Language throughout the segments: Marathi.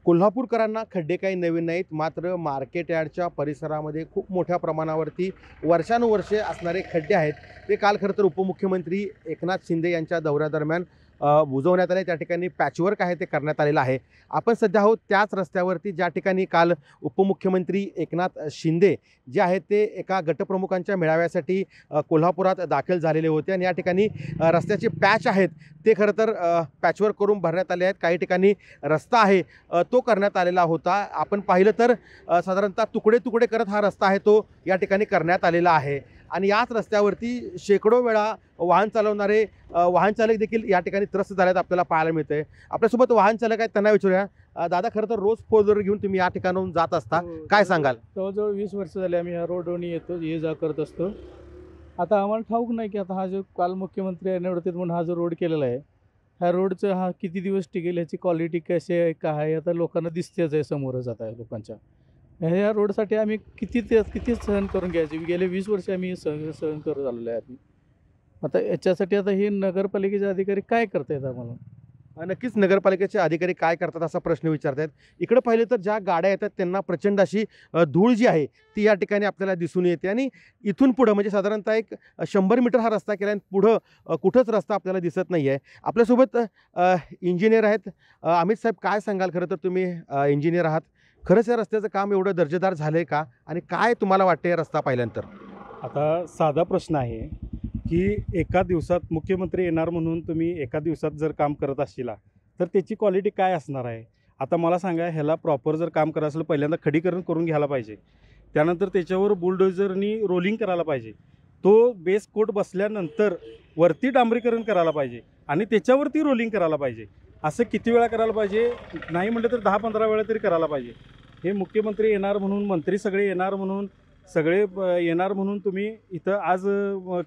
कोल्हापूरकरांना खड्डे काही नवीन नाहीत, मात्र मार्केट यार्डच्या परिसरामध्ये खूप मोठ्या प्रमाणावरती वर्षानुवर्षे असणारे खड्डे आहेत. ते काल खरं तर उपमुख्यमंत्री एकनाथ शिंदे यांच्या दौऱ्यादरम्यान बुजवण्यात आले. त्या ठिकाणी पॅचवर्क आहे ते करण्यात आलेलं आहे. आपण सध्या आहोत त्याच रस्त्यावरती ज्या ठिकाणी काल उपमुख्यमंत्री एकनाथ शिंदे जे आहेत ते एका गटप्रमुखांच्या मेळाव्यासाठी कोल्हापुरात दाखल झालेले होते आणि या ठिकाणी रस्त्याचे पॅच आहेत ते खरं तर पॅचवर्क करून भरण्यात आले आहेत. काही ठिकाणी रस्ता आहे तो करण्यात आलेला होता. आपण पाहिलं तर साधारणतः तुकडे तुकडे करत हा रस्ता आहे तो या ठिकाणी करण्यात आलेला आहे आणि याच रस्त्यावरती शेकडो वेळा वाहन चालवणारे वाहन चालक देखील या ठिकाणी त्रस्त झाल्यात आपल्याला पाहायला मिळतंय. आपल्यासोबत वाहन चालक आहेत, त्यांना विचारूया. दादा, खरं तर रोज फोर व्हीलर घेऊन तुम्ही या ठिकाणाहून जात असता, काय सांगाल? जवळजवळ 20 वर्ष झाले आम्ही ह्या रोडवरून येतो, ये जा करत असतो. आता आम्हाला ठाऊक नाही की आता हा जो काल मुख्यमंत्री यांनी होते म्हणून हा जो रोड केलेला आहे, ह्या रोडचं हा किती दिवस टिकेल, ह्याची क्वालिटी कशी आहे काय आहे आता लोकांना दिसतेच आहे, समोरच आता आहे लोकांच्या. ह्या रोडसाठी आम्ही किती सहन करून घ्यायचे. गेले 20 वर्ष आम्ही सहन करत आलेलो आहे आम्ही. आता याच्यासाठी आता हे नगरपालिकेचे अधिकारी काय करतायत आम्हाला? नक्कीच नगरपालिकेचे अधिकारी काय करतात असा प्रश्न विचारतात. इकडे पाहिले तर ज्या गाड्या येतात त्यांना प्रचंड अशी धूळ जी आहे ती या ठिकाणी आपल्याला दिसून येते आणि इथून पुढं म्हणजे साधारणतः एक 100 मीटर हा रस्ता केला आणि पुढं कुठंच रस्ता आपल्याला दिसत नाही आहे. आपल्यासोबत इंजिनियर आहेत. अमित साहेब, काय सांगाल? खरं तर तुम्ही इंजिनियर आहात. खरंच या रस्त्याचं काम एवढं दर्जेदार झालं आहे का आणि काय तुम्हाला वाटतं या रस्ता पाहिल्यानंतर? आता साधा प्रश्न आहे की एका दिवसात मुख्यमंत्री येणार म्हणून तुम्ही एका दिवसात जर काम करत असशीला तर त्याची क्वालिटी काय असणार आहे? आता मला सांगा, ह्याला प्रॉपर जर काम करायचं असेल पहिल्यांदा खडीकरण करून घ्यायला पाहिजे. त्यानंतर त्याच्यावर बुलडोझरनी रोलिंग करायला पाहिजे. तो बेस कोट बसल्यानंतर वरती डांबरीकरण करायला पाहिजे आणि त्याच्यावरती रोलिंग करायला पाहिजे. असं किती वेळा करायला पाहिजे? नाही म्हटलं तर 10-15 वेळा तरी करायला पाहिजे. हे मुख्यमंत्री येणार म्हणून, मंत्री सगळे येणार म्हणून, सगळे येणार म्हणून तुम्ही इथं आज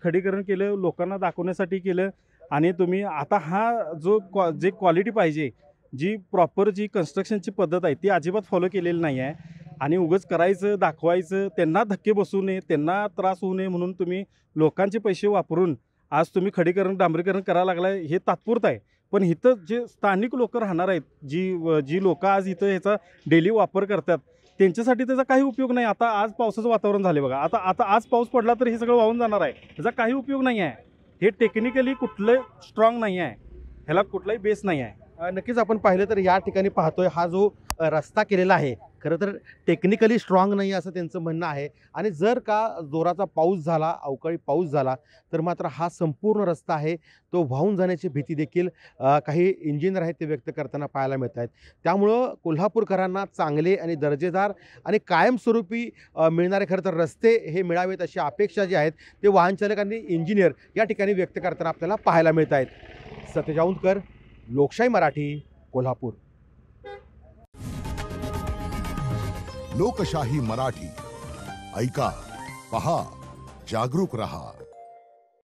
खडीकरण केलं, लोकांना दाखवण्यासाठी केलं आणि तुम्ही आता हा जे क्वालिटी पाहिजे, जी प्रॉपर जी कन्स्ट्रक्शनची पद्धत आहे ती अजिबात फॉलो केलेली नाही आहे आणि उगाच करायचं, दाखवायचं, त्यांना धक्के बसू नये, त्यांना त्रास होऊ नये म्हणून तुम्ही लोकांचे पैसे वापरून आज तुम्ही खडीकरण, डांबरीकरण करायला लागलाय. हे तात्पुरतं आहे, पण इथं जे स्थानिक लोक राहणार आहेत, जी लोकं आज इथं ह्याचा डेली वापर करतात, त्यांच्यासाठी त्याचा काही उपयोग नाही. आता आज पावसाचं वातावरण झाले बघा. आता आज पाऊस पडला तर हे सगळं वाहून जाणार आहे. ह्याचा काही उपयोग नाही आहे. हे टेक्निकली कुठलं स्ट्रॉंग नाही आहे, ह्याला कुठलाही बेस नाही आहे. नक्कीच आपण पाहिलं तर या ठिकाणी पाहतोय हा जो रस्ता केलेला आहे खरं तर टेक्निकली स्ट्रॉंग नाही असं त्यांचं म्हणणं आहे आणि जर का जोराचा पाऊस झाला, अवकाळी पाऊस झाला तर मात्र हा संपूर्ण रस्ता आहे तो वाहून जाण्याची भीती देखील काही इंजिनियर आहेत ते व्यक्त करताना पाहायला मिळत आहेत. त्यामुळं कोल्हापूरकरांना चांगले आणि दर्जेदार आणि कायमस्वरूपी मिळणारे खरं तर रस्ते हे मिळावेत अशी अपेक्षा जी आहेत ते वाहनचालक आणि इंजिनियर या ठिकाणी व्यक्त करताना आपल्याला पाहायला मिळत आहेत. सतेज औंधकर, लोकशाही मराठी, कोल्हापूर. लोकशाही मराठी ऐका, पहा, जागरूक रहा.